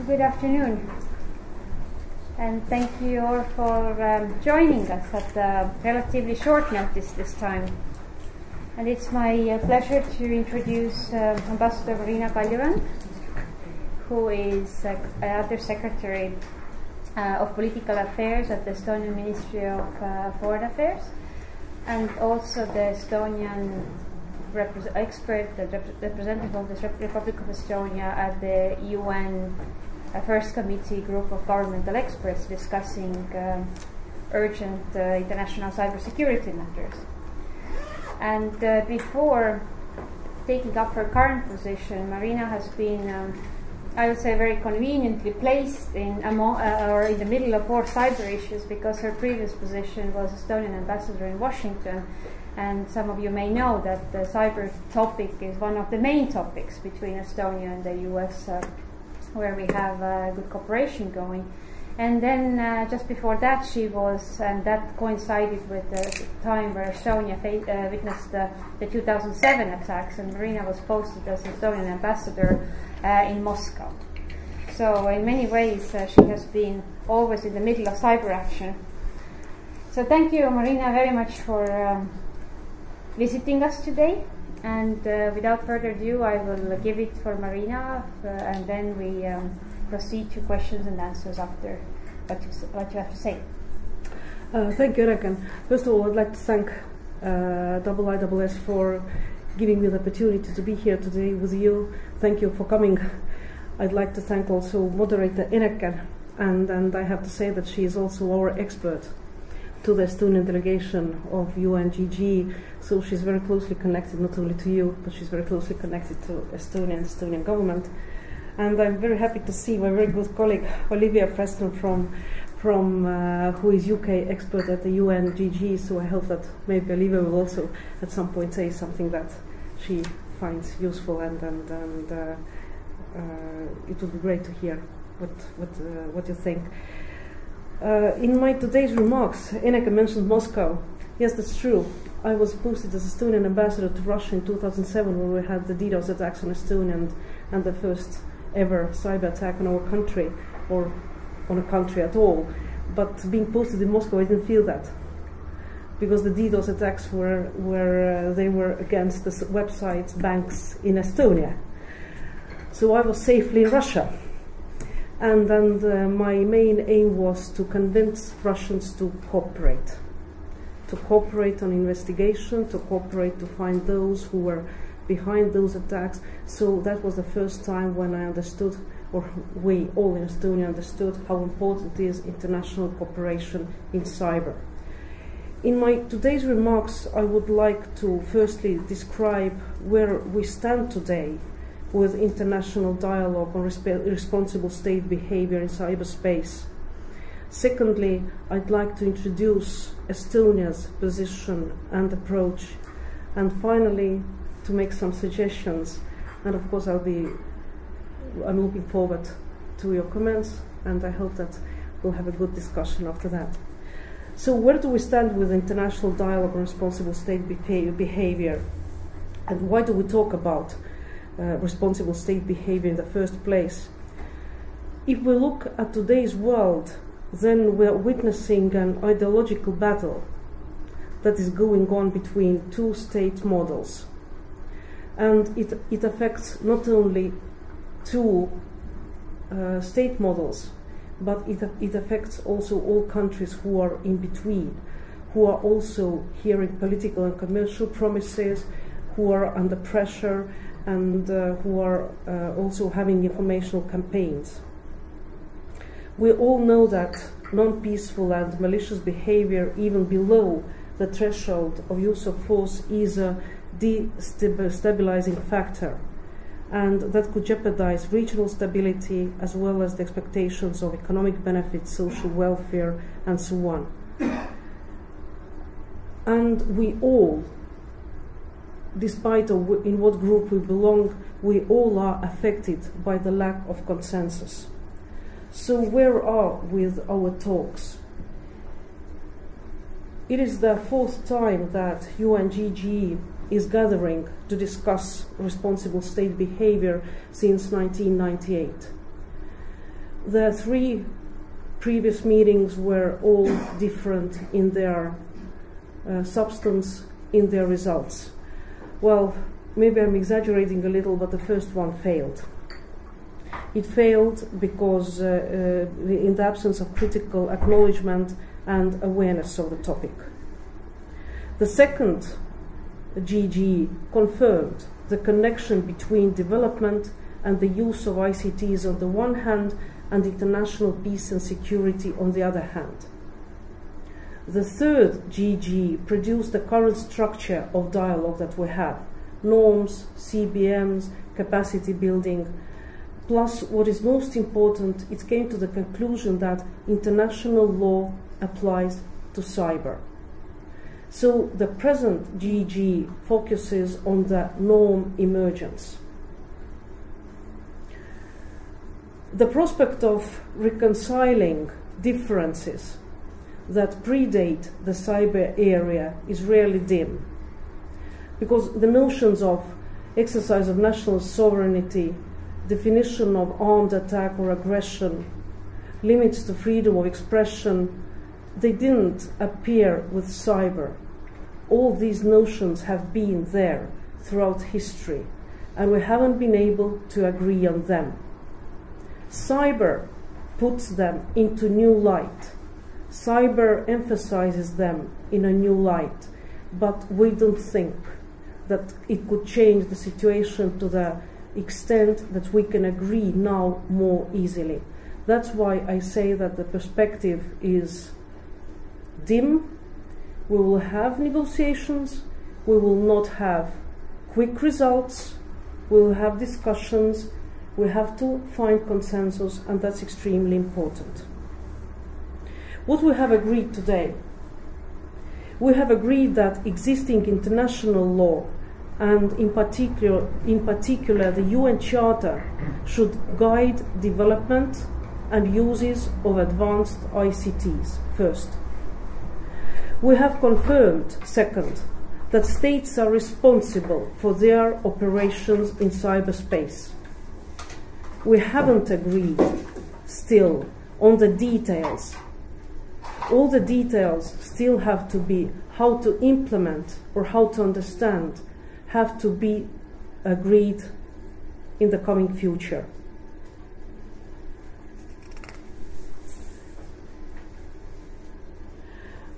Good afternoon, and thank you all for joining us at relatively short notice this time. And it's my pleasure to introduce Ambassador Marina Kaljuran, who is Under Secretary of Political Affairs at the Estonian Ministry of Foreign Affairs, and also the Estonian representative of the Republic of Estonia at the UN First Committee group of governmental experts discussing urgent international cybersecurity matters. And before taking up her current position, Marina has been, I would say, very conveniently placed in the middle of 4 cyber issues, because her previous position was Estonian ambassador in Washington. And some of you may know that the cyber topic is one of the main topics between Estonia and the US, where we have good cooperation going. And then just before that she was, and that coincided with the time where Estonia witnessed the 2007 attacks, and Marina was posted as Estonian ambassador in Moscow. So in many ways she has been always in the middle of cyber action. So thank you, Marina, very much for visiting us today, and without further ado I will give it for Marina, and then we proceed to questions and answers after what you have to say. Thank you, Erika. First of all, I'd like to thank IISS for giving me the opportunity to be here today with you. Thank you for coming. I'd like to thank also moderator Erika, and I have to say that she is also our expert to the Estonian delegation of UNGG, so she's very closely connected not only to you, but she's very closely connected to Estonia and Estonian government. And I'm very happy to see my very good colleague Olivia Preston from who is UK expert at the UNGG, so I hope that maybe Olivia will also at some point say something that she finds useful, and it would be great to hear what you think. In my today's remarks, Eneka mentioned Moscow. Yes, that's true. I was posted as Estonian ambassador to Russia in 2007 when we had the DDoS attacks on Estonia and the first ever cyber attack on our country, or on a country at all. But being posted in Moscow, I didn't feel that, because the DDoS attacks they were against the websites, banks in Estonia. So I was safely in Russia. And my main aim was to convince Russians to cooperate on investigation, to cooperate to find those who were behind those attacks. So that was the first time when I understood, or we all in Estonia understood, how important is international cooperation in cyber. In my today's remarks, I would like to firstly describe where we stand today with international dialogue on responsible state behavior in cyberspace. Secondly, I'd like to introduce Estonia's position and approach. And finally, to make some suggestions. And of course, I'm looking forward to your comments, and I hope that we'll have a good discussion after that. So where do we stand with international dialogue on responsible state behavior? And why do we talk about responsible state behavior in the first place? If we look at today's world, then we're witnessing an ideological battle that is going on between 2 state models. And it affects not only 2 state models, but it affects also all countries who are in between, who are also hearing political and commercial promises, who are under pressure, and who are also having informational campaigns. We all know that non-peaceful and malicious behavior, even below the threshold of use of force, is a destabilizing factor, and that could jeopardize regional stability as well as the expectations of economic benefits, social welfare, and so on. And we all, despite in what group we belong, we all are affected by the lack of consensus. So where are we with our talks? It is the 4th time that UNGG is gathering to discuss responsible state behavior since 1998. The 3 previous meetings were all different in their substance, in their results. Well, maybe I'm exaggerating a little, but the first one failed. It failed because in the absence of critical acknowledgement and awareness of the topic. The second GG confirmed the connection between development and the use of ICTs on the one hand and international peace and security on the other hand. The third GG produced the current structure of dialogue that we have: norms, CBMs, capacity building. Plus, what is most important, it came to the conclusion that international law applies to cyber. So the present GG focuses on the norm emergence. The prospect of reconciling differences that predate the cyber area is rarely dim, because the notions of exercise of national sovereignty, definition of armed attack or aggression, limits to freedom of expression, they didn't appear with cyber. All these notions have been there throughout history, and we haven't been able to agree on them. Cyber puts them into new light. Cyber emphasizes them in a new light, but we don't think that it could change the situation to the extent that we can agree now more easily. That's why I say that the perspective is dim. We will have negotiations, we will not have quick results, we will have discussions, we have to find consensus, and that's extremely important. What we have agreed today: we have agreed that existing international law, and in particular the UN Charter, should guide development and uses of advanced ICTs first. We have confirmed, second, that states are responsible for their operations in cyberspace. We haven't agreed still on the details. All the details still have to be how to implement or how to understand, have to be agreed in the coming future.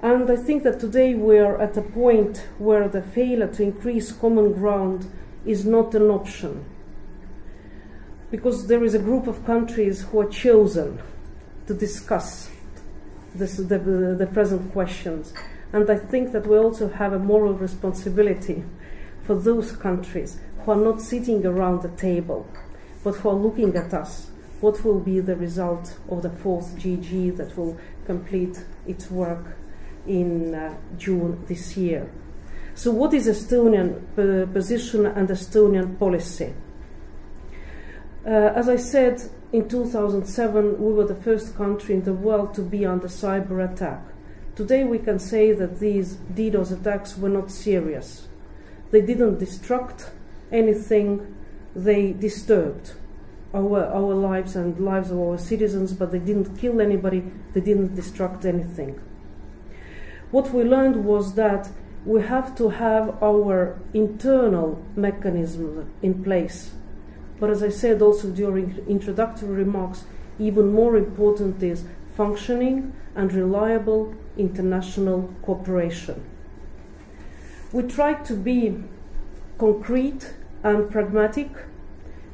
And I think that today we are at a point where the failure to increase common ground is not an option, because there is a group of countries who are chosen to discuss the present questions. And I think that we also have a moral responsibility for those countries who are not sitting around the table, but who are looking at us. What will be the result of the 4th GG that will complete its work in June this year? So what is Estonian position and Estonian policy? As I said, in 2007 we were the first country in the world to be under cyber attack. Today we can say that these DDoS attacks were not serious. They didn't destruct anything, they disturbed our lives and lives of our citizens, but they didn't kill anybody, they didn't destruct anything. What we learned was that we have to have our internal mechanism in place. But as I said also during introductory remarks, even more important is functioning and reliable international cooperation. We try to be concrete and pragmatic.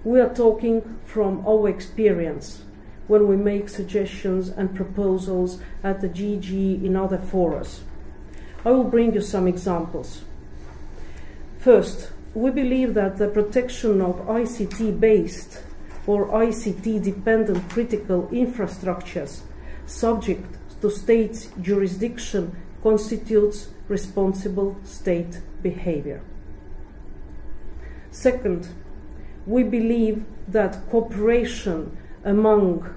We are talking from our experience when we make suggestions and proposals at the GG in other forums. I will bring you some examples. First, we believe that the protection of ICT-based or ICT-dependent critical infrastructures subject to state's jurisdiction constitutes responsible state behavior. Second, we believe that cooperation among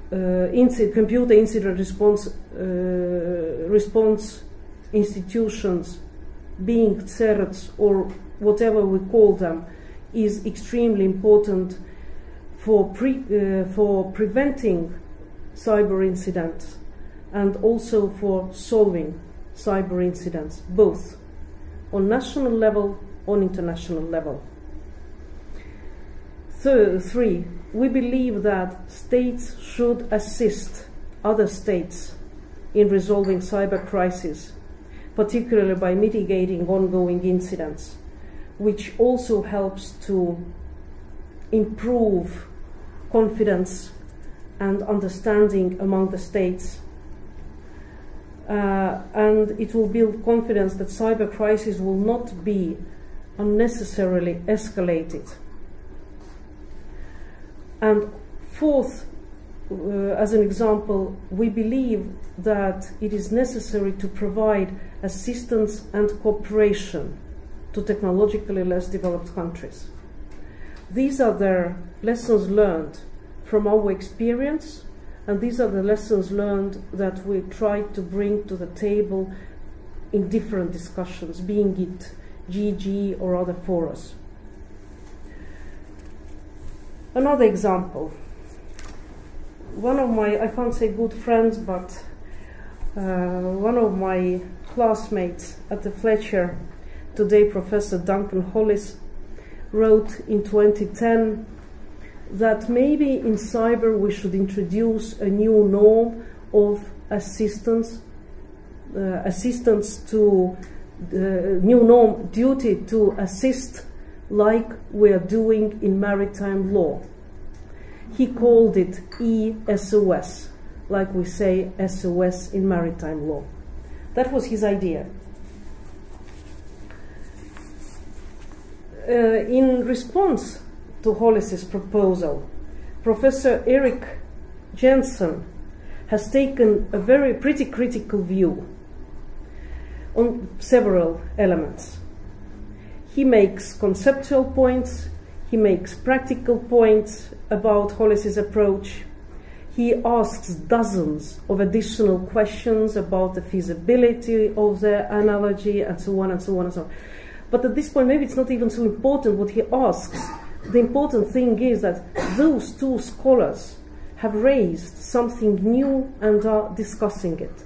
computer incident response institutions, being CERTs or whatever we call them, is extremely important for preventing cyber incidents and also for solving cyber incidents, both on national level, on international level. Three, we believe that states should assist other states in resolving cyber crises, particularly by mitigating ongoing incidents, which also helps to improve confidence and understanding among the states. And it will build confidence that cyber crises will not be unnecessarily escalated. And fourth, as an example, we believe that it is necessary to provide assistance and cooperation to technologically less developed countries. These are the lessons learned from our experience, and these are the lessons learned that we try to bring to the table in different discussions, being it GG or other forums. Another example. One of my, I can't say good friends, but one of my classmates at the Fletcher, today Professor Duncan Hollis, wrote in 2010 that maybe in cyber we should introduce a new norm of assistance to new norm duty to assist, like we are doing in maritime law. He called it ESOS, like we say SOS in maritime law. That was his idea. In response to Hollis's proposal, Professor Erik Jensen has taken a pretty critical view on several elements. He makes conceptual points, he makes practical points about Hollis's approach. He asks dozens of additional questions about the feasibility of the analogy, and so on and so on and so on. But at this point, maybe it's not even so important what he asks. The important thing is that those two scholars have raised something new and are discussing it.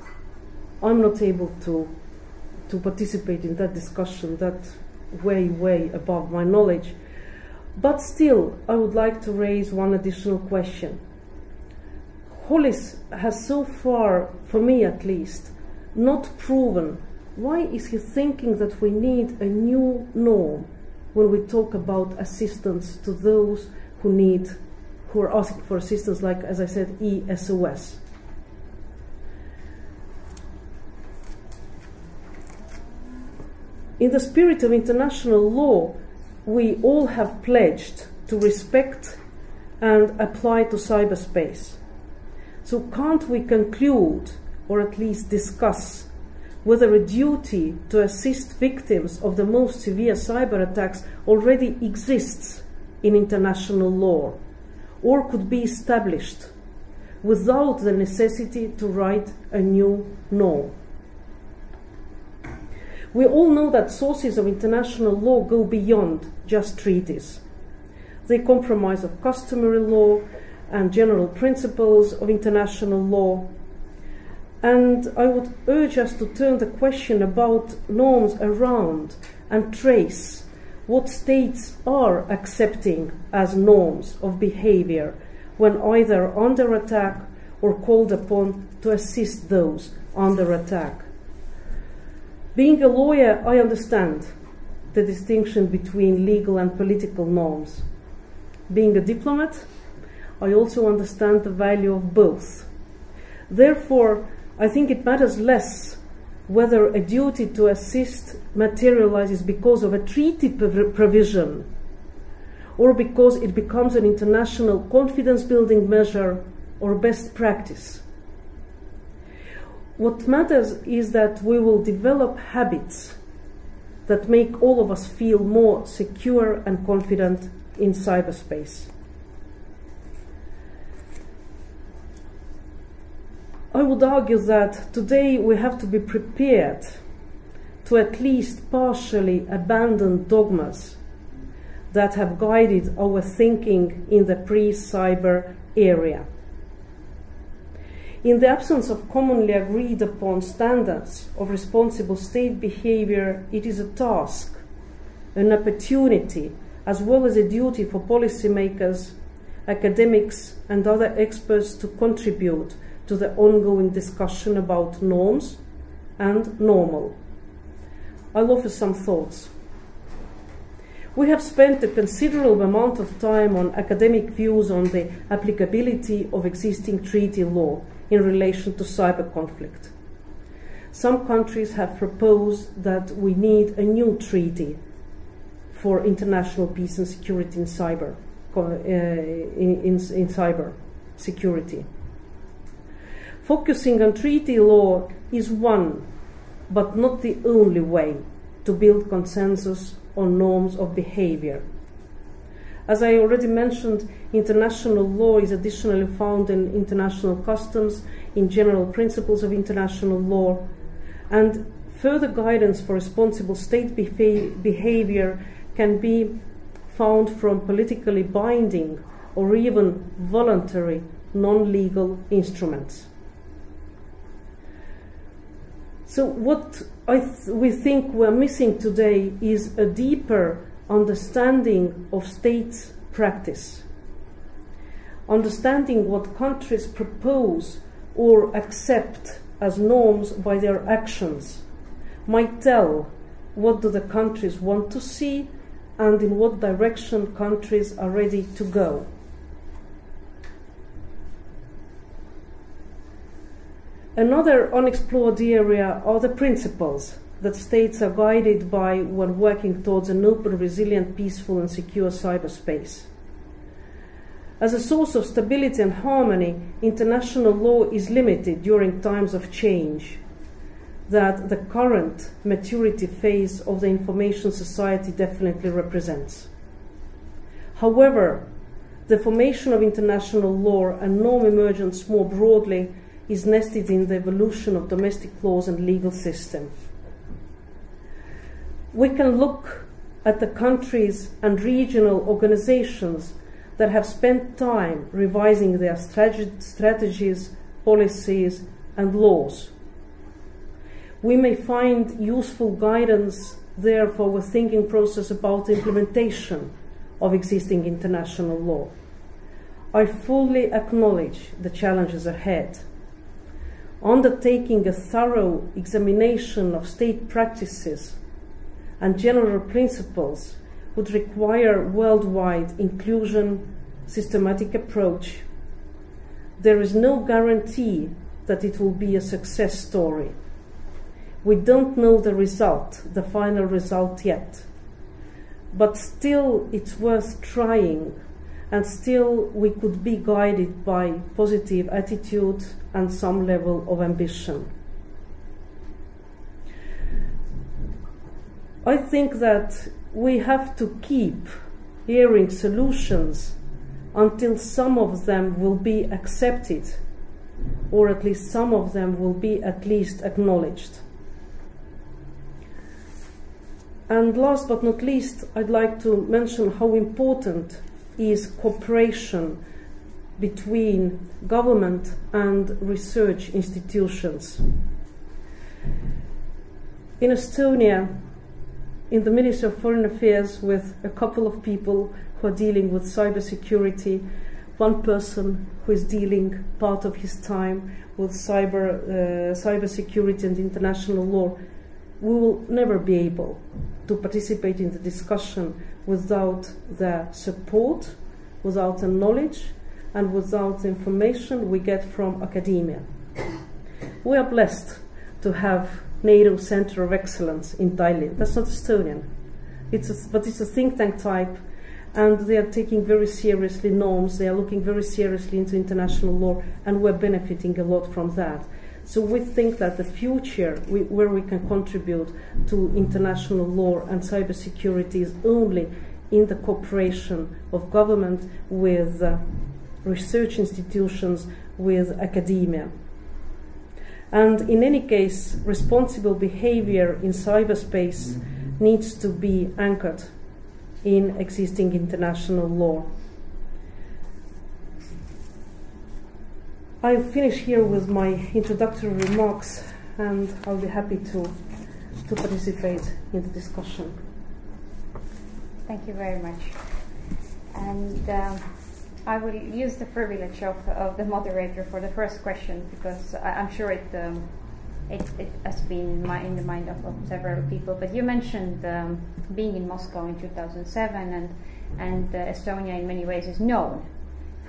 I'm not able to participate in that discussion, that's way above my knowledge. But still, I would like to raise one additional question. Hollis has so far, for me at least, not proven why is he thinking that we need a new norm when we talk about assistance to those who are asking for assistance, like, as I said, ESOS. In the spirit of international law, we all have pledged to respect and apply to cyberspace. So can't we conclude, or at least discuss, whether a duty to assist victims of the most severe cyber attacks already exists in international law, or could be established without the necessity to write a new norm? We all know that sources of international law go beyond just treaties. They comprise of customary law and general principles of international law. And I would urge us to turn the question about norms around and trace what states are accepting as norms of behavior when either under attack or called upon to assist those under attack. Being a lawyer, I understand the distinction between legal and political norms. Being a diplomat, I also understand the value of both. Therefore, I think it matters less whether a duty to assist materializes because of a treaty provision or because it becomes an international confidence-building measure or best practice. What matters is that we will develop habits that make all of us feel more secure and confident in cyberspace. I would argue that today we have to be prepared to at least partially abandon dogmas that have guided our thinking in the pre-cyber area. In the absence of commonly agreed upon standards of responsible state behavior, it is a task, an opportunity, as well as a duty for policymakers, academics, and other experts to contribute to the ongoing discussion about norms and normal. I'll offer some thoughts. We have spent a considerable amount of time on academic views on the applicability of existing treaty law in relation to cyber conflict. Some countries have proposed that we need a new treaty for international peace and security in cyber, in cyber security. Focusing on treaty law is one, but not the only way to build consensus on norms of behavior. As I already mentioned, international law is additionally found in international customs, in general principles of international law, and further guidance for responsible state behavior can be found from politically binding or even voluntary non-legal instruments. So what we think we're missing today is a deeper understanding of state practice, understanding what countries propose or accept as norms by their actions might tell what do the countries want to see and in what direction countries are ready to go. Another unexplored area are the principles that states are guided by when working towards an open, resilient, peaceful and secure cyberspace. As a source of stability and harmony, international law is limited during times of change that the current maturity phase of the information society definitely represents. However, the formation of international law and norm emergence more broadly is nested in the evolution of domestic laws and legal systems. We can look at the countries and regional organizations that have spent time revising their strategies, policies, and laws. We may find useful guidance there for our thinking process about the implementation of existing international law. I fully acknowledge the challenges ahead. Undertaking a thorough examination of state practices and general principles would require worldwide inclusion, systematic approach. There is no guarantee that it will be a success story. We don't know the result, the final result yet. But still it's worth trying, and still we could be guided by positive attitude and some level of ambition. I think that we have to keep hearing solutions until some of them will be accepted, or at least some of them will be at least acknowledged. And last but not least, I'd like to mention how important is cooperation between government and research institutions. In Estonia, in the Ministry of Foreign Affairs, with a couple of people who are dealing with cybersecurity, one person who is dealing part of his time with cybersecurity and international law, we will never be able to participate in the discussion without the support, without the knowledge, and without the information we get from academia. We are blessed to have NATO Center of Excellence in Tallinn. That's not Estonian, but it's a think tank type, and they are taking very seriously norms, they are looking very seriously into international law, and we're benefiting a lot from that. So we think that the future where we can contribute to international law and cybersecurity is only in the cooperation of government with research institutions, with academia. And in any case, responsible behavior in cyberspace needs to be anchored in existing international law. I'll finish here with my introductory remarks, and I'll be happy to participate in the discussion. Thank you very much. And I will use the privilege of the moderator for the first question, because I'm sure it has been in the mind of several people. But you mentioned being in Moscow in 2007, and Estonia in many ways is known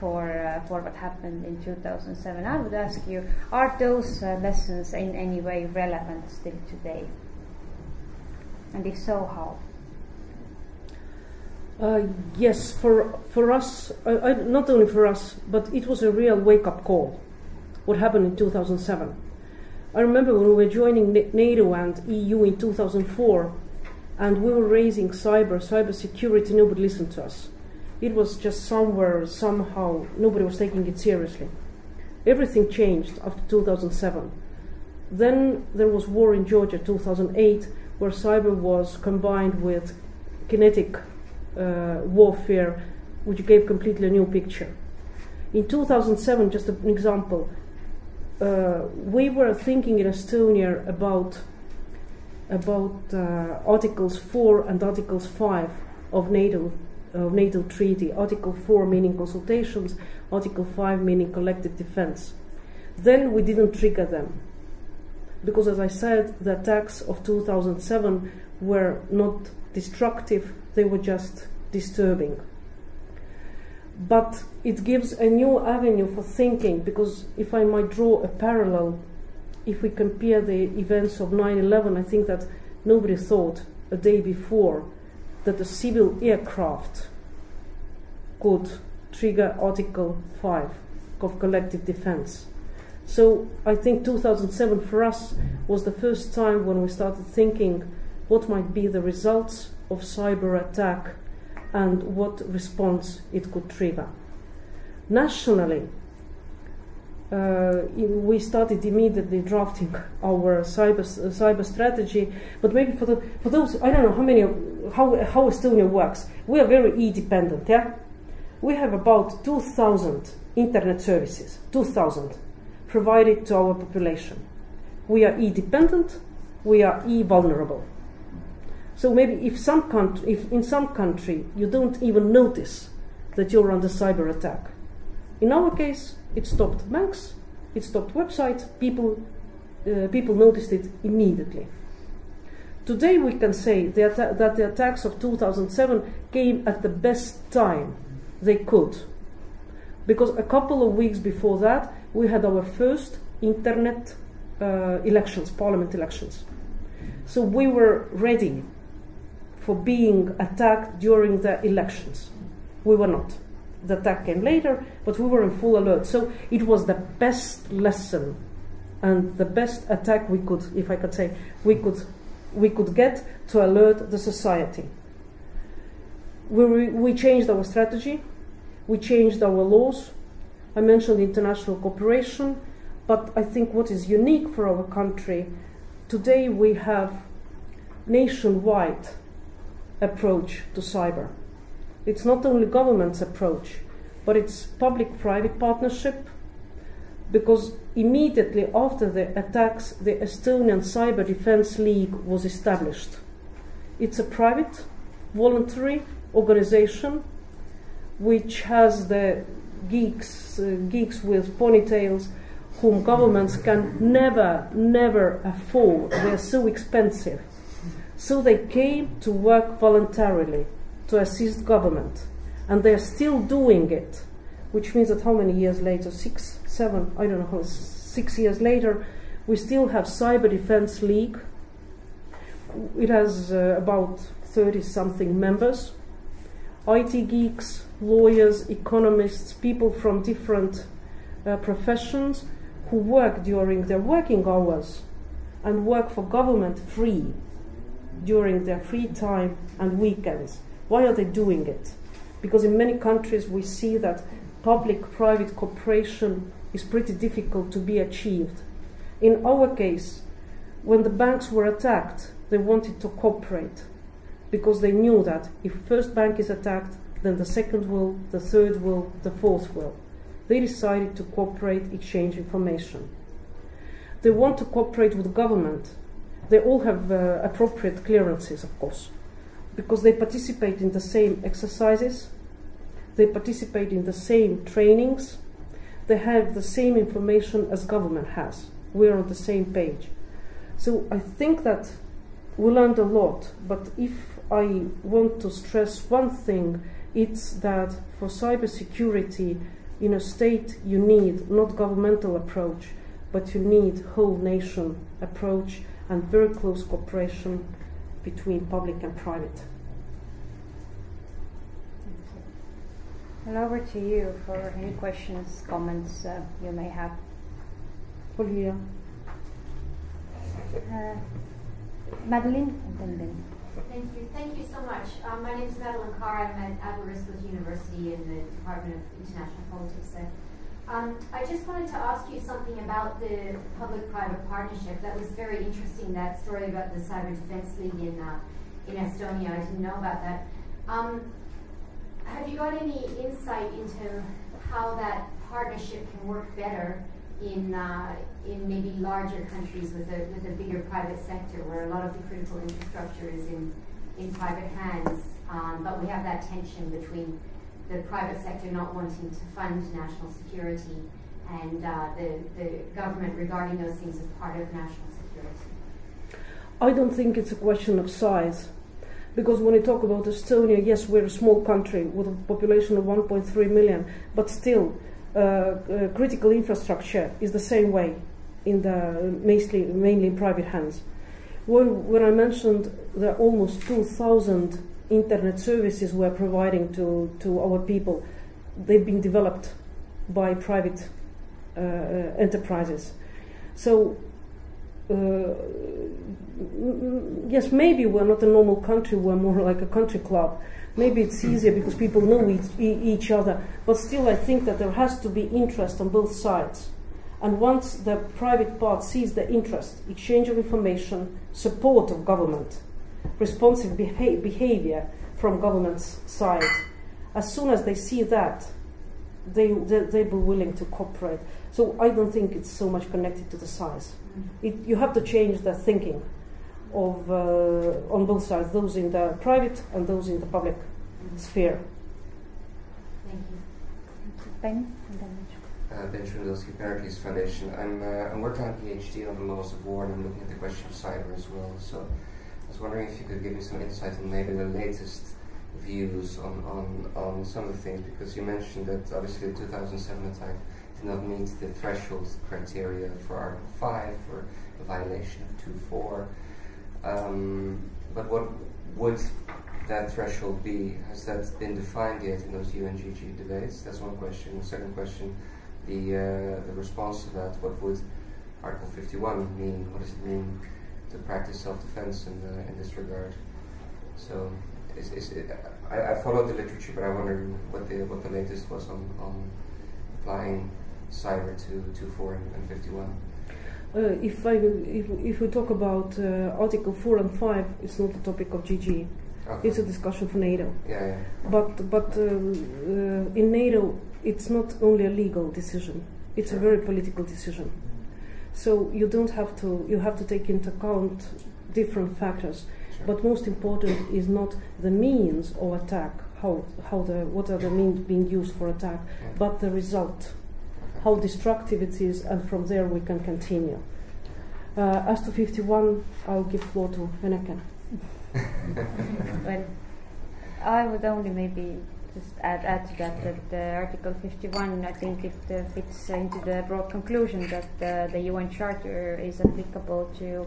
for what happened in 2007. I would ask you, are those lessons in any way relevant still today? And if so, how? Yes, for us, not only for us, but it was a real wake-up call, what happened in 2007. I remember when we were joining NATO and EU in 2004, and we were raising cybersecurity, nobody listened to us. It was just somewhere, somehow, nobody was taking it seriously. Everything changed after 2007. Then there was war in Georgia, 2008, where cyber was combined with kinetic warfare, which gave completely a new picture. In 2007, just an example, we were thinking in Estonia about Articles 4 and Articles 5 of NATO treaty. Article 4 meaning consultations, Article 5 meaning collective defense. Then we didn't trigger them, because as I said, the attacks of 2007 were not destructive, they were just disturbing. But it gives a new avenue for thinking, because if I might draw a parallel, if we compare the events of 9/11, I think that nobody thought a day before that a civil aircraft could trigger Article 5 of collective defense. So I think 2007 for us was the first time when we started thinking what might be the results of cyber attack and what response it could trigger. Nationally, we started immediately drafting our cyber strategy. But maybe for those, I don't know how Estonia works. We are very e-dependent. Yeah, we have about 2,000 internet services, 2,000 provided to our population. We are e-dependent. We are e-vulnerable. So maybe if in some country you don't even notice that you're under cyber attack. In our case, it stopped banks, it stopped websites, people noticed it immediately. Today we can say that the attacks of 2007 came at the best time they could, because a couple of weeks before that we had our first internet elections, parliament elections. So we were ready for being attacked during the elections. We were not. The attack came later, but we were in full alert. So it was the best lesson and the best attack we could, if I could say, we could get to alert the society. We changed our strategy, we changed our laws. I mentioned international cooperation, but I think what is unique for our country, today we have nationwide approach to cyber. It's not only government's approach, but it's public-private partnership, because immediately after the attacks, the Estonian Cyber Defense League was established. It's a private, voluntary organization which has the geeks with ponytails whom governments can never afford. They're so expensive. So they came to work voluntarily to assist government, and they're still doing it, which means that how many years later, 6, 7, I don't know, 6 years later, we still have Cyber Defense League. It has about 30-something members, IT geeks, lawyers, economists, people from different professions who work during their working hours and work for government free during their free time and weekends. Why are they doing it? Because in many countries we see that public-private cooperation is pretty difficult to be achieved. In our case, when the banks were attacked, they wanted to cooperate. because they knew that if first bank is attacked, then the second will, the third will, the fourth will. They decided to cooperate, exchange information. They want to cooperate with the government. They all have appropriate clearances, of course, because they participate in the same exercises, they participate in the same trainings, they have the same information as government has. We're on the same page. So I think that we learned a lot, but if I want to stress one thing, it's that for cybersecurity in a state you need not governmental approach, but you need whole nation approach and very close cooperation between public and private. Well, over to you for any questions, comments you may have. Olivia. Madeline, and then Ben. Thank you so much. My name is Madeline Carr. I'm at Aberystwyth University in the Department of International Politics there. I just wanted to ask you something about the public-private partnership. That was very interesting, that story about the Cyber Defense League in Estonia. I didn't know about that. Have you got any insight into how that partnership can work better in maybe larger countries with a bigger private sector, where a lot of the critical infrastructure is in private hands, but we have that tension between the private sector not wanting to fund national security and the government regarding those things as part of national security? I don't think it's a question of size. Because when you talk about Estonia, yes, we're a small country with a population of 1.3 million, but still, critical infrastructure is the same way, in the mainly in private hands. When I mentioned that almost 2,000 internet services we're providing to our people, they've been developed by private enterprises. So. Yes, maybe we're not a normal country, we're more like a country club. Maybe it's easier because people know each other, but still I think that there has to be interest on both sides. And once the private part sees the interest, exchange of information, support of government, responsive behavior from government's side, as soon as they see that, they'll be willing to cooperate. So I don't think it's so much connected to the size. You have to change the thinking of on both sides, those in the private and those in the public sphere. Thank you. Ben? Ben Trudowski, Pericles Foundation. I'm working on a PhD on the laws of war, and I'm looking at the question of cyber as well. So I was wondering if you could give me some insight on maybe the latest views on some of the things, because you mentioned that obviously the 2007 attack did not meet the threshold criteria for Article 5 for a violation of 2.4. But what would that threshold be? Has that been defined yet in those UNGG debates? That's one question. The second question, the response to that, what would Article 51 mean? What does it mean to practice self-defense in this regard? So I followed the literature, but I wonder what the latest was on applying cyber to 2.4 and 51. If we talk about Article 4 and 5, it's not a topic of GG. Okay. It's a discussion for NATO. Yeah. But in NATO, it's not only a legal decision; it's a very political decision. So you don't have to. You have to take into account different factors. Sure. But most important is not the means of attack. What are the means being used for attack, but the result. How destructive it is, and from there we can continue. As to 51, I'll give floor to Veneka. Well, I would only maybe just add to that Article 51, I think it fits into the broad conclusion that the UN Charter is applicable to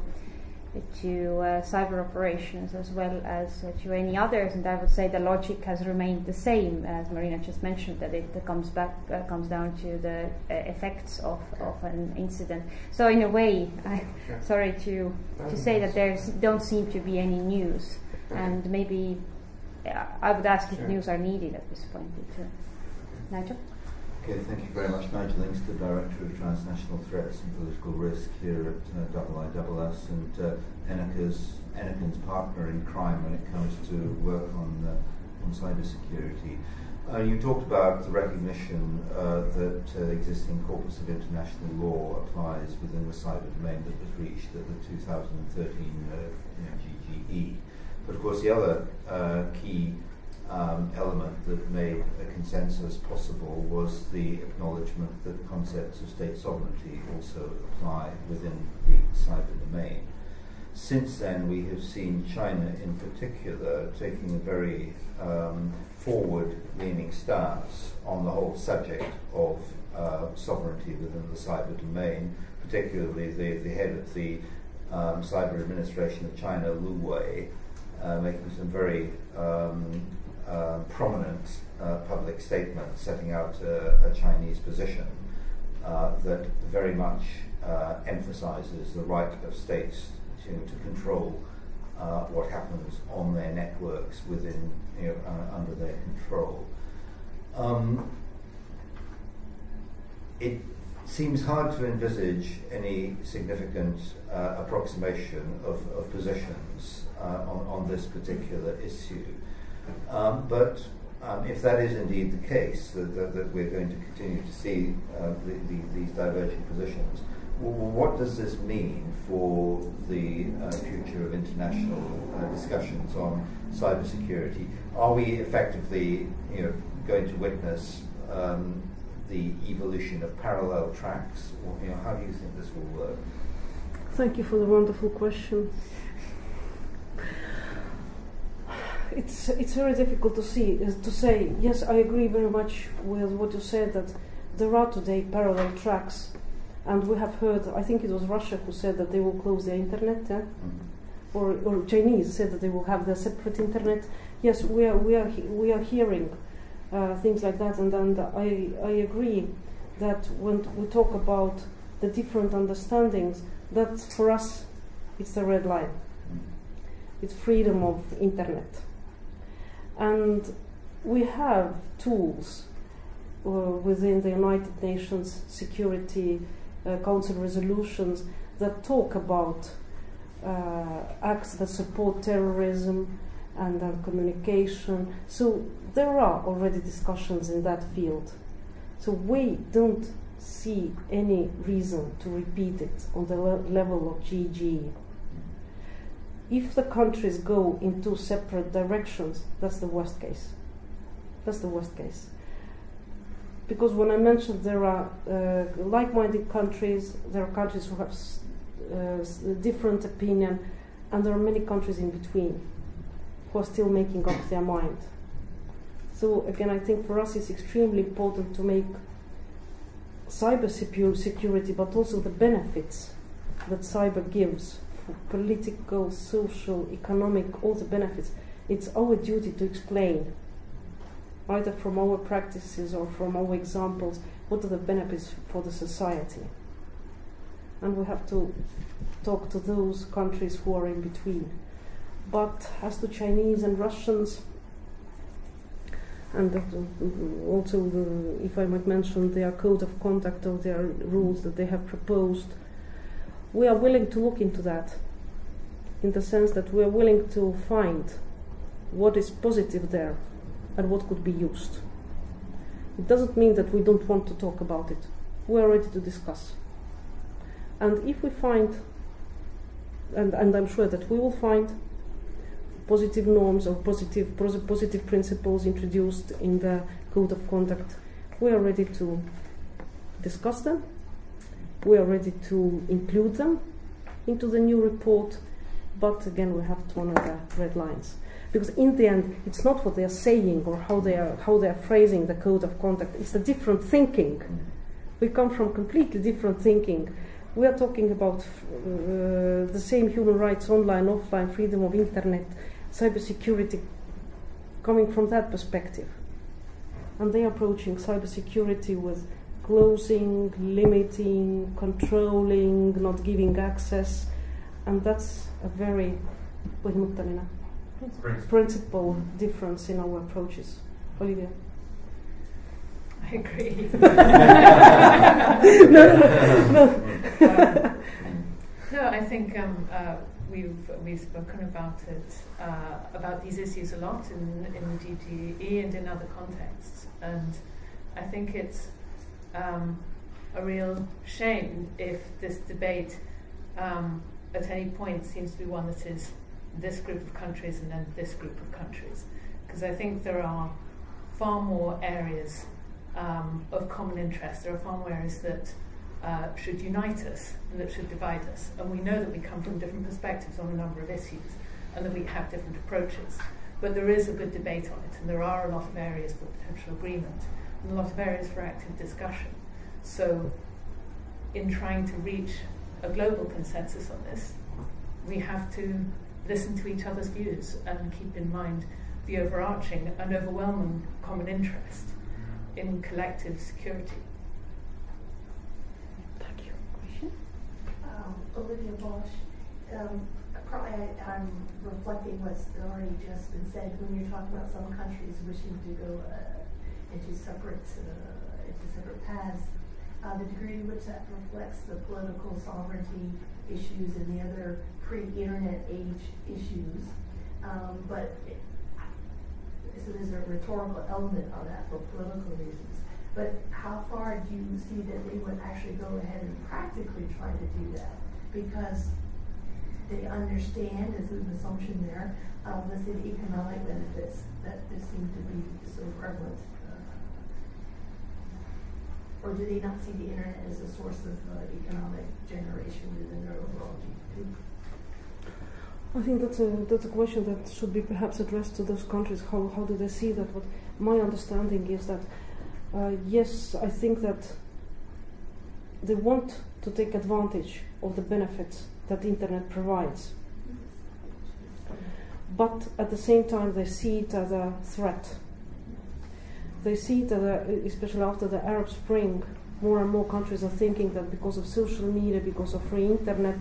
cyber operations as well as to any others, and I would say the logic has remained the same, as Marina just mentioned, that it comes down to the effects of an incident. So in a way, sorry to say that there don't seem to be any news, and maybe I would ask if news are needed at this point. Nigel? Okay, thank you very much. Nigel Inkster, Director of Transnational Threats and Political Risk here at IISS, and Enneken's partner in crime when it comes to work on cybersecurity. You talked about the recognition that the existing corpus of international law applies within the cyber domain that was reached at the 2013 GGE. But of course the other key element that made a consensus possible was the acknowledgement that concepts of state sovereignty also apply within the cyber domain. Since then, we have seen China in particular taking a very forward-leaning stance on the whole subject of sovereignty within the cyber domain, particularly the head of the Cyber Administration of China, Lu Wei, making some very prominent public statements setting out a Chinese position that very much emphasizes the right of states to control what happens on their networks within, under their control. It seems hard to envisage any significant approximation of positions on this particular issue. But if that is indeed the case, that we're going to continue to see these diverging positions, what does this mean for the future of international discussions on cybersecurity? Are we effectively, going to witness the evolution of parallel tracks, or how do you think this will work? Thank you for the wonderful question. It's very difficult to say. Yes, I agree very much with what you said, that there are today parallel tracks. And we have heard, I think it was Russia who said that they will close their internet, or Chinese said that they will have their separate internet. Yes, we are hearing things like that, and I agree that when we talk about the different understandings, that for us it's the red line. It's freedom of the internet, and we have tools within the United Nations Security Council resolutions that talk about acts that support terrorism and communication. So there are already discussions in that field. So we don't see any reason to repeat it on the level of GG. If the countries go in two separate directions, that's the worst case. That's the worst case. Because when I mentioned there are like-minded countries, there are countries who have different opinion, and there are many countries in between who are still making up their mind. So again, I think for us it's extremely important to make cyber security, but also the benefits that cyber gives for political, social, economic, all the benefits. It's our duty to explain, either from our practices or from our examples, what are the benefits for the society. And we have to talk to those countries who are in between. But as to Chinese and Russians, and also, if I might mention, their code of conduct or their rules that they have proposed, we are willing to look into that, in the sense that we are willing to find what is positive there and what could be used. It doesn't mean that we don't want to talk about it. We are ready to discuss. And if we find, and I'm sure that we will find, positive norms or positive principles introduced in the code of conduct, we are ready to discuss them. We are ready to include them into the new report. But again, we have to honor the red lines. Because in the end, it's not what they are saying or how they are phrasing the code of conduct. It's a different thinking. We come from completely different thinking. We are talking about the same human rights, online, offline, freedom of internet, cybersecurity, coming from that perspective. And they are approaching cybersecurity with closing, limiting, controlling, not giving access, and that's a very principal difference in our approaches. Olivia? I agree. No, I think we've spoken about it, about these issues a lot in the GTE and in other contexts, and I think it's a real shame if this debate at any point seems to be one that is this group of countries and then this group of countries, because I think there are far more areas of common interest. There are far more areas that should unite us and that should divide us. And we know that we come from different perspectives on a number of issues and that we have different approaches. But there is a good debate on it, and there are a lot of areas for potential agreement and a lot of areas for active discussion. So in trying to reach a global consensus on this, we have to listen to each other's views and keep in mind the overarching and overwhelming common interest in collective security. Thank you. Question? Olivia Bosch. I'm reflecting what's already just been said when you're talking about some countries wishing to go into separate paths. The degree to which that reflects the political sovereignty issues and the other pre-internet age issues, so there's a rhetorical element of that for political reasons. But how far do you see that they would actually go ahead and practically try to do that? Because they understand, as an assumption there, let's say the economic benefits that seem to be so prevalent. Or do they not see the internet as a source of economic generation within their overall GDP? I think that's a question that should be perhaps addressed to those countries. How do they see that? What my understanding is that yes, I think that they want to take advantage of the benefits that the internet provides, but at the same time they see it as a threat. They see it, especially after the Arab Spring, more and more countries are thinking that because of social media, because of free internet,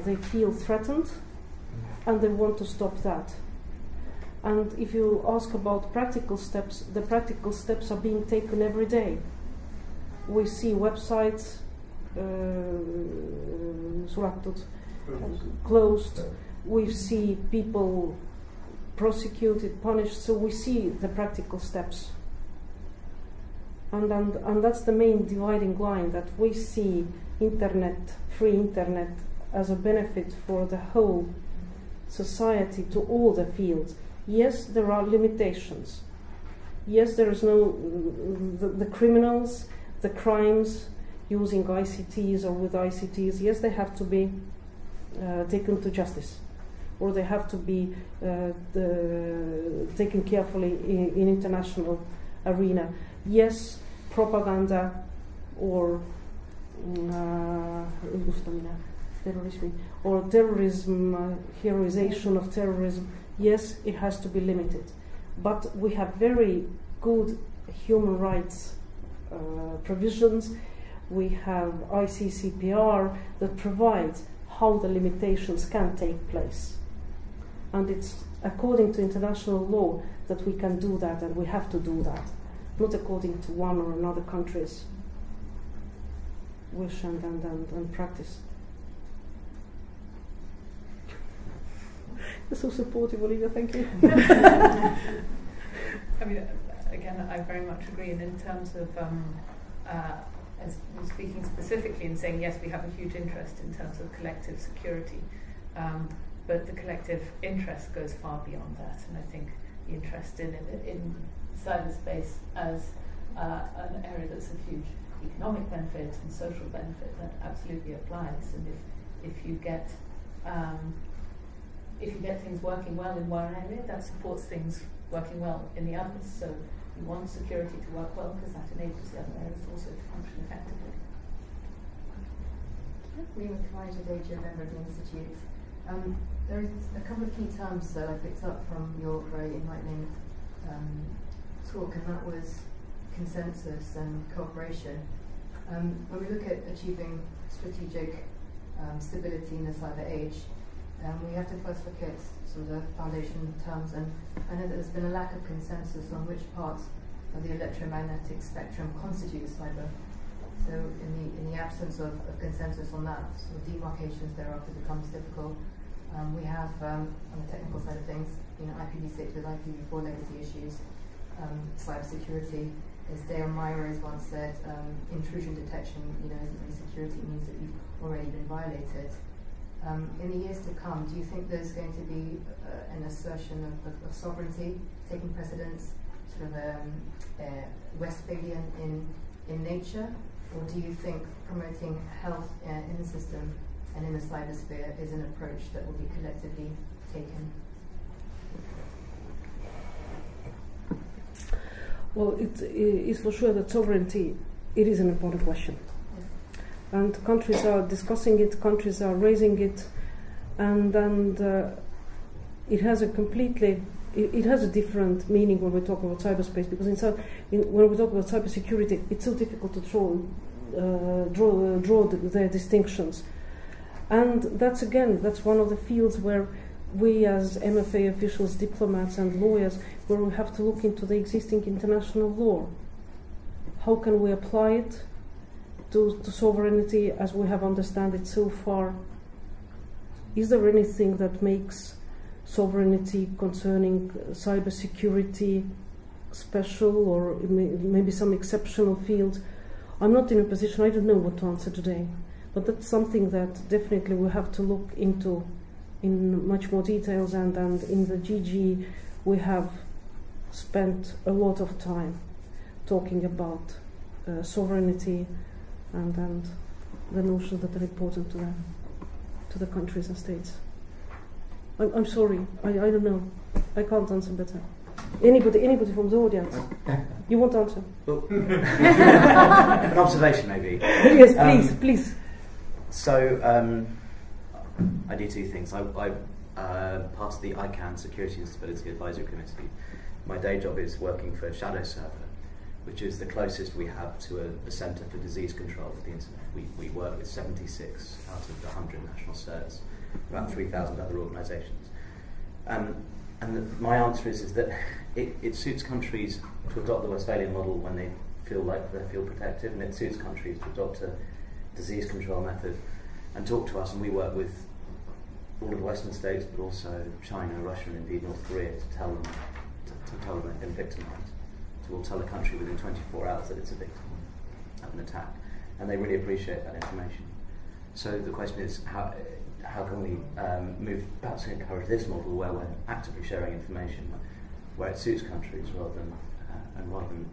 they feel threatened, and they want to stop that. And if you ask about practical steps, the practical steps are being taken every day. We see websites closed. We see people prosecuted, punished, so we see the practical steps. And that's the main dividing line, that we see internet, free internet, as a benefit for the whole society, to all the fields. Yes, there are limitations. Yes, there is no, the criminals, the crimes using ICTs or with ICTs, yes, they have to be taken to justice, or they have to be taken carefully in international arena. Yes, propaganda or terrorism, heroization of terrorism, yes, it has to be limited. But we have very good human rights provisions. We have ICCPR that provides how the limitations can take place. And it's according to international law that we can do that, and we have to do that, not according to one or another country's wish and practice. You're so supportive, Olivia, thank you. I mean, again, I very much agree. And in terms of as speaking specifically and saying, yes, we have a huge interest in terms of collective security, but the collective interest goes far beyond that. And I think the interest in cyberspace as an area that's a huge economic benefit and social benefit, that absolutely applies. And if you get things working well in one area, that supports things working well in the others. So you want security to work well because that enables the other areas also to function effectively. Rima Kawaja, member of the Institute. There is a couple of key terms that I picked up from your very enlightening talk, and that was consensus and cooperation. When we look at achieving strategic stability in the cyber age, we have to first look at sort of the foundation terms, and I know that there's been a lack of consensus on which parts of the electromagnetic spectrum constitutes cyber. So in the absence of consensus on that, sort of demarcations thereafter becomes difficult. We have, on the technical side of things, IPv6 with IPv4 legacy issues, cybersecurity. As Dale Meyer has once said, intrusion detection, isn't really security, it means that you've already been violated. In the years to come, do you think there's going to be an assertion of sovereignty taking precedence, sort of Westphalian in nature? Or do you think promoting health in the system and in the cybersphere is an approach that will be collectively taken? Well, it's for sure that sovereignty, it is an important question. Yes. And countries are discussing it, countries are raising it, and it has it has a different meaning when we talk about cyberspace, because when we talk about cybersecurity, it's so difficult to draw their distinctions. And that's one of the fields where we as MFA officials, diplomats and lawyers, where we have to look into the existing international law. How can we apply it to sovereignty as we have understood it so far? Is there anything that makes sovereignty concerning cybersecurity special, or maybe some exceptional field? I'm not in a position, I don't know what to answer today, but that's something that definitely we have to look into in much more details, and in the GG we have spent a lot of time talking about sovereignty and the notions that are important to the countries and states. I'm sorry, I don't know. I can't answer better. Anybody from the audience? You want to answer? Well, an observation maybe. Yes, please. So, I do two things. I'm part of the ICANN Security and Stability Advisory Committee. My day job is working for Shadow Server, which is the closest we have to a centre for disease control for the internet. We work with 76 out of the 100 national CERTs, about 3,000 other organisations. And my answer is that it suits countries to adopt the Westphalian model when they feel protected, and it suits countries to adopt a disease control method and talk to us. And we work with all of the Western states, but also China, Russia, and indeed North Korea, to tell them they've been victimised. So we'll tell a country within 24 hours that it's a victim of an attack, and they really appreciate that information. So the question is, how can we move, perhaps encourage this model where we're actively sharing information where it suits countries rather than letting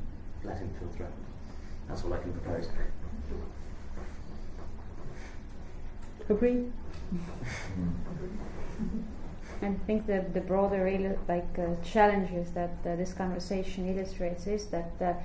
them feel threatened. That's all I can propose. Agree? And I think that the broader challenges that this conversation illustrates is that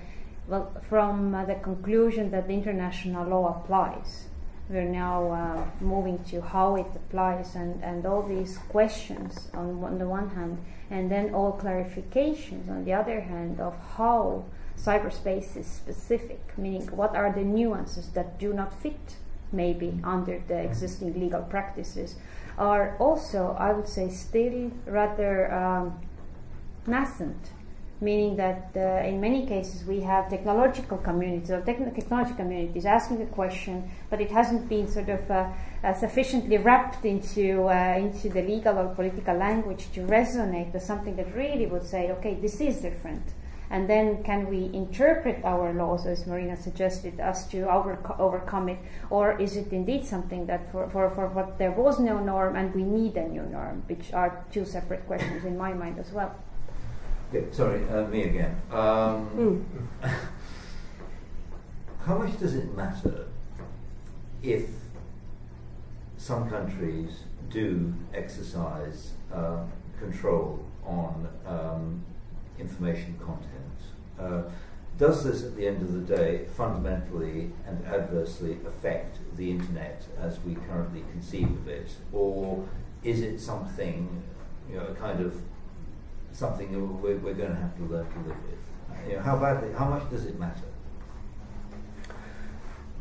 from the conclusion that the international law applies, we're now moving to how it applies, and all these questions on the one hand, and then all clarifications on the other hand of how cyberspace is specific, meaning what are the nuances that do not fit maybe under the existing legal practices, are also, I would say, still rather nascent, meaning that in many cases we have technological communities or technology communities asking a question, but it hasn't been sort of sufficiently wrapped into the legal or political language to resonate with something that really would say, okay, this is different. And then can we interpret our laws, as Marina suggested, as to overcome it, or is it indeed something that for what there was no norm and we need a new norm, which are two separate questions in my mind as well. Yeah, sorry, me again. How much does it matter if some countries do exercise control on information content? Does this, at the end of the day, fundamentally and adversely affect the internet as we currently conceive of it, or is it something, kind of something that we're going to have to learn to live with? How much does it matter?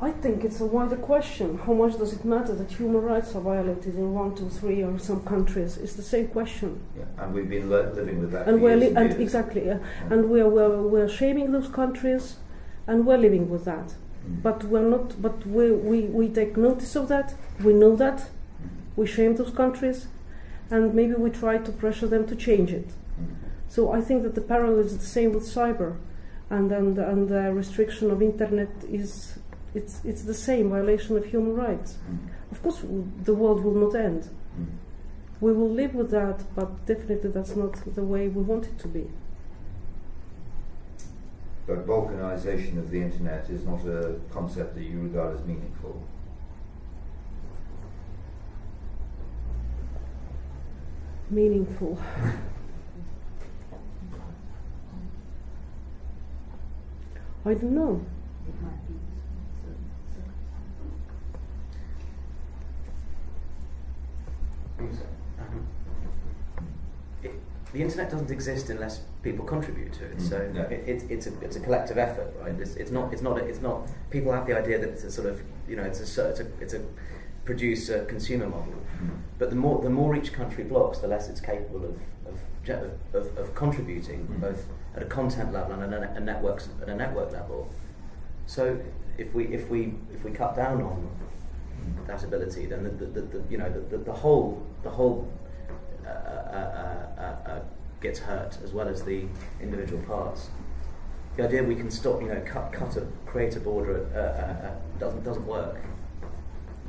I think it's a wider question. How much does it matter that human rights are violated in 1, 2, 3 or some countries? It's the same question. Yeah, and we've been living with that. And for years and years. exactly, yeah. And we're shaming those countries, and we're living with that. But we're not. But we take notice of that. We know that. We shame those countries, and maybe we try to pressure them to change it. So I think that the parallel is the same with cyber, and the restriction of internet is. It's the same violation of human rights. Of course, the world will not end. We will live with that, but definitely that's not the way we want it to be. But Vulcanisation of the internet is not a concept that you regard as meaningful. Meaningful. I don't know. It might be. The internet doesn't exist unless people contribute to it. So it's a collective effort, right? It's not people have the idea that it's a sort of it's a producer consumer model. But the more each country blocks, the less it's capable of contributing, both at a content level and at a network level. So if we cut down on that ability, then the whole gets hurt, as well as the individual parts. The idea we can stop, create a border doesn't work.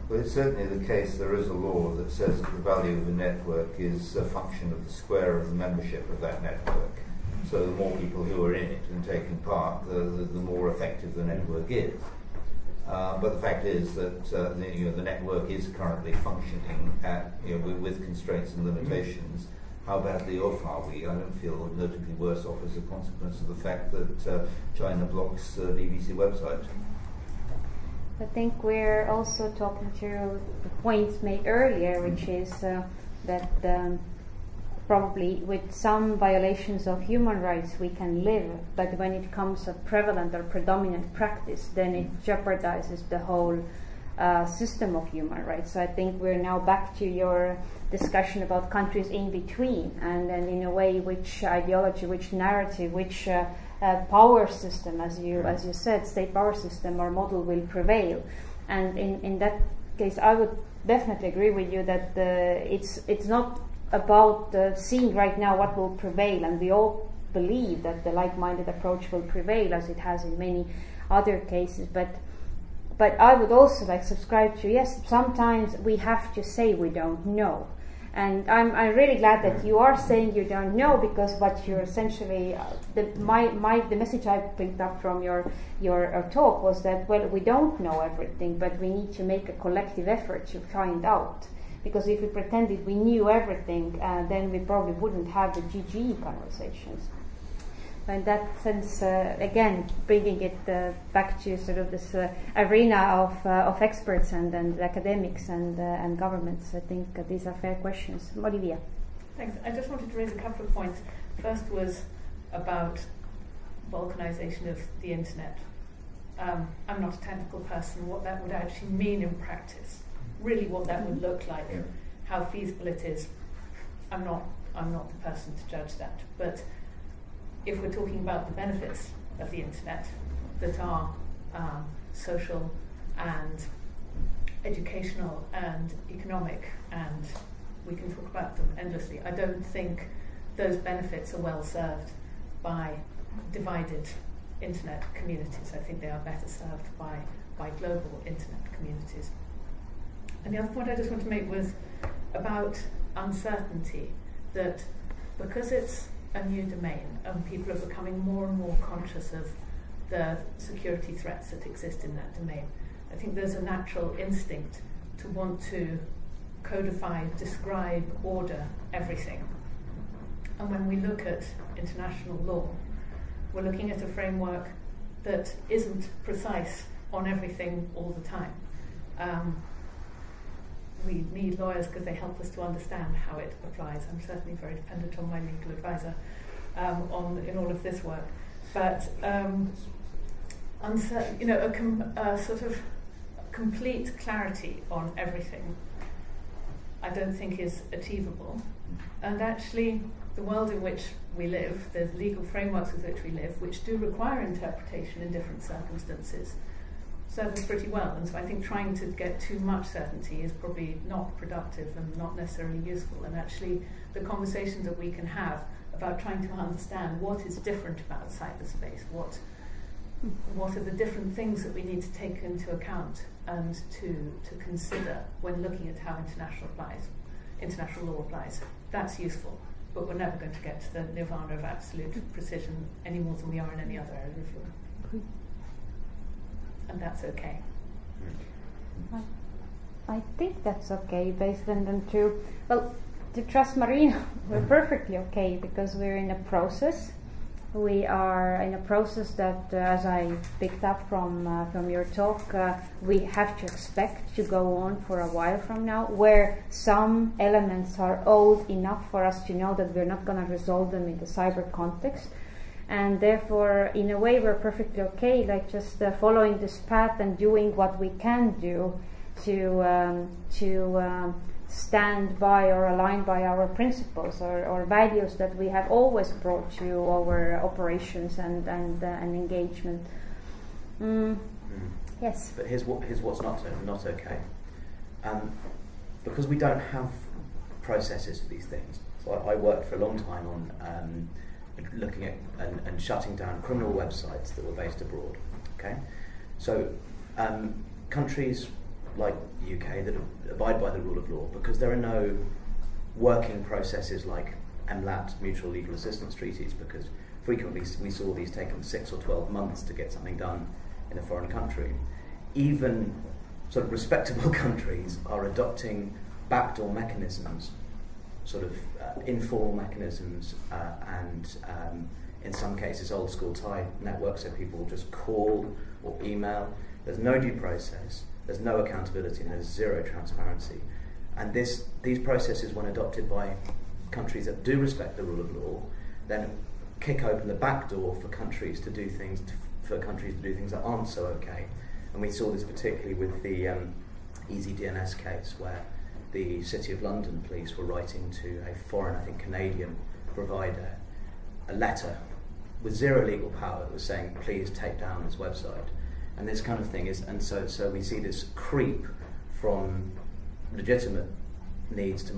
Well, it's certainly the case. There is a law that says that the value of a network is a function of the square of the membership of that network. So the more people who are in it and taking part, the more effective the network is. But the fact is that the network is currently functioning at with constraints and limitations. How badly off are we? I don't feel notably worse off as a consequence of the fact that China blocks the BBC website. I think we're also talking to the points made earlier, which is that probably with some violations of human rights we can live, but when it comes to prevalent or predominant practice, then it jeopardizes the whole system of human rights. So I think we're now back to your discussion about countries in between, and then in a way which ideology, which narrative, which power system, as you said, state power system or model will prevail. And in that case, I would definitely agree with you that it's not about seeing right now what will prevail, and we all believe that the like-minded approach will prevail, as it has in many other cases. But I would also subscribe to, yes, sometimes we have to say we don't know. And I'm really glad that you are saying you don't know, because what you're essentially, the message I picked up from your talk was that, well, we don't know everything, but we need to make a collective effort to find out. Because if we pretended we knew everything, then we probably wouldn't have the GGE conversations. So in that sense, again, bringing it back to sort of this arena of experts and academics and governments, I think these are fair questions. Olivia. Thanks. I just wanted to raise a couple of points. First was about Vulcanisation of the internet. I'm not a technical person. What that would actually mean in practice, really what that would look like, how feasible it is, I'm not the person to judge that. But if we're talking about the benefits of the internet that are social and educational and economic, and we can talk about them endlessly, I don't think those benefits are well served by divided internet communities. I think they are better served by global internet communities. And the other point I just want to make was about uncertainty, that because it's a new domain and people are becoming more and more conscious of the security threats that exist in that domain, I think there's a natural instinct to want to codify, describe, order everything. And when we look at international law, we're looking at a framework that isn't precise on everything all the time. We need lawyers because they help us to understand how it applies. I'm certainly very dependent on my legal advisor in all of this work. But sort of complete clarity on everything, I don't think is achievable. And actually, the world in which we live, the legal frameworks with which we live, which do require interpretation in different circumstances, serve us pretty well. And so I think trying to get too much certainty is probably not productive and not necessarily useful. And actually, the conversations that we can have about trying to understand what is different about cyberspace, what are the different things that we need to take into account and to consider when looking at how international law applies. That's useful, but we're never going to get to the nirvana of absolute precision any more than we are in any other area of law. And that's okay. I think that's okay based on them too. Well, to trust Marina, we're perfectly okay because we're in a process. We are in a process that, as I picked up from your talk, we have to expect to go on for a while from now, where some elements are old enough for us to know that we're not going to resolve them in the cyber context. And therefore, in a way, we're perfectly okay, like just following this path and doing what we can do to stand by or align by our principles or values that we have always brought to our operations and engagement. Yes. But here's what's not okay. Because we don't have processes for these things. So I worked for a long time on looking at and shutting down criminal websites that were based abroad. Okay, so countries like the UK that abide by the rule of law, because there are no working processes like MLAT, mutual legal assistance treaties, because frequently we saw these taking 6 or 12 months to get something done in a foreign country. Even sort of respectable countries are adopting backdoor mechanisms, sort of informal mechanisms, and in some cases old school tie networks, so people just call or email. There's no due process, there's no accountability, and there's zero transparency. And these processes, when adopted by countries that do respect the rule of law, then kick open the back door for countries to do things that aren't so okay. And we saw this particularly with the EasyDNS case, where the City of London police were writing to a foreign, I think Canadian provider, a letter with zero legal power that was saying, please take down this website. And this kind of thing is, and so we see this creep from legitimate needs to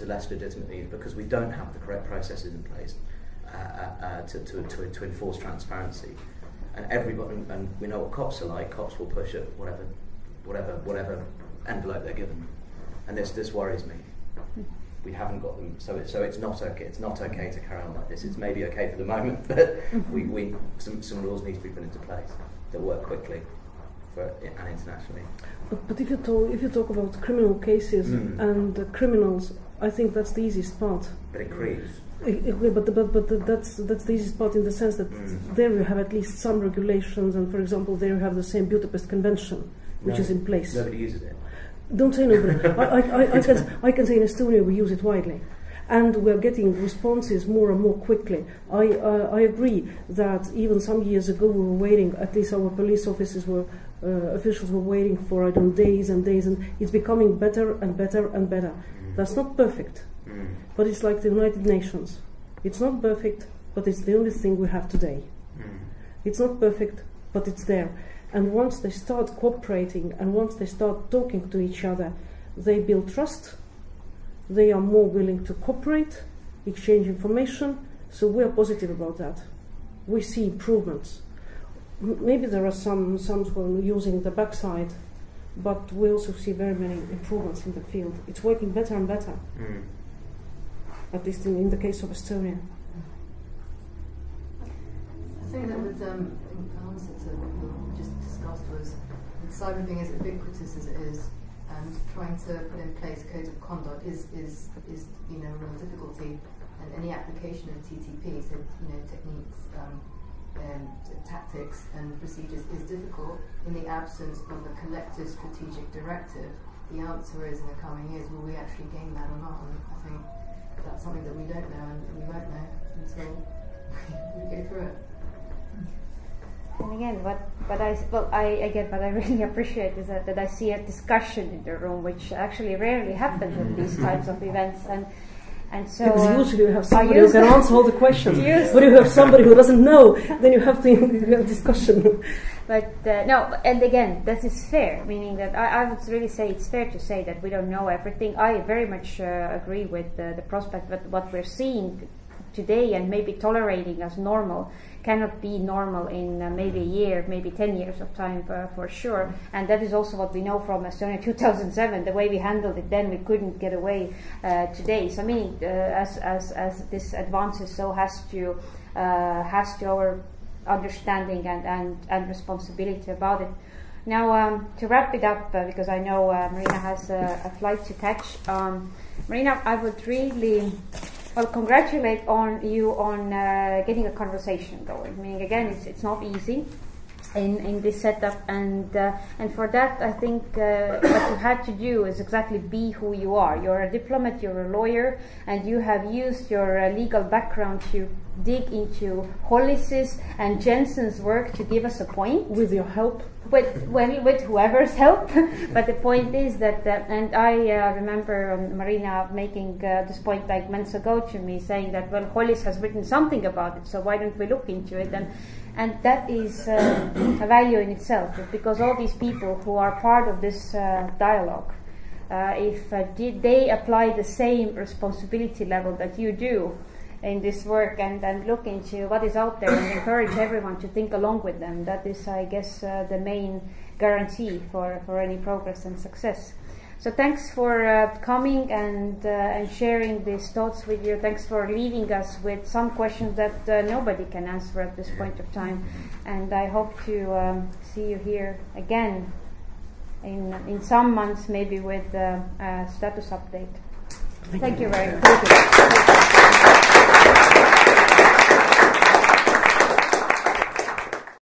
less legitimate needs, because we don't have the correct processes in place to enforce transparency. And everybody, and we know what cops are like. Cops will push at whatever envelope they're given, and this worries me. We haven't got them, so it's not okay. It's not okay to carry on like this. It's maybe okay for the moment, but some rules need to be put into place that work quickly and internationally. But if you talk about criminal cases and criminals, I think that's the easiest part. But it creeps. But that's the easiest part in the sense that there you have at least some regulations, and for example, there you have the same Budapest Convention, which is in place. Nobody uses it. Don't say nobody. I can say in Estonia we use it widely, and we're getting responses more and more quickly. I agree that even some years ago we were waiting. At least our police officers officials were waiting for days and days, and it's becoming better and better and better. That's not perfect, but it's like the United Nations. It's not perfect, but it's the only thing we have today. It's not perfect, but it's there. And once they start cooperating and once they start talking to each other, they build trust, they are more willing to cooperate, exchange information, so we are positive about that. We see improvements. Maybe there are some who are using the backside, but we also see very many improvements in the field. It's working better and better, at least in the case of Estonia. I think that with in answer to what you just discussed was that cyber being as ubiquitous as it is, and trying to put in place codes of conduct is a real difficulty, and any application of TTP, so techniques, tactics and procedures, is difficult in the absence of a collective strategic directive. The answer is, in the coming years, will we actually gain that or not? And I think that's something that we don't know, and we won't know until we go through it. And again, what I really appreciate is that I see a discussion in the room, which actually rarely happens at these types of events. And so because usually you have somebody who can answer all the questions, but you have somebody who doesn't know, then you have to have discussion. But no, and again, that is fair, meaning that I would really say it's fair to say that we don't know everything. I very much agree with the prospect that what we're seeing today and maybe tolerating as normal cannot be normal in maybe a year, maybe 10 years of time for sure. And that is also what we know from Estonia 2007. The way we handled it then, we couldn't get away today. So meaning as this advances, so has to our understanding and responsibility about it. Now, to wrap it up, because I know Marina has a flight to catch. Marina, I would really congratulate you on getting a conversation going. I mean, again, it's not easy in this setup, and for that, I think what you had to do is exactly be who you are. You're a diplomat, you're a lawyer, and you have used your legal background to dig into Hollis's and Jensen's work to give us a point. With your help? With whoever's help. But the point is that, and I remember Marina making this point like months ago to me, saying that, well, Hollis has written something about it, so why don't we look into it? And that is a value in itself, because all these people who are part of this dialogue, if they apply the same responsibility level that you do in this work and look into what is out there and encourage everyone to think along with them, that is, I guess, the main guarantee for any progress and success. So thanks for coming and sharing these thoughts with you. Thanks for leaving us with some questions that nobody can answer at this point of time. And I hope to see you here again in some months, maybe with a status update. Thank you very much.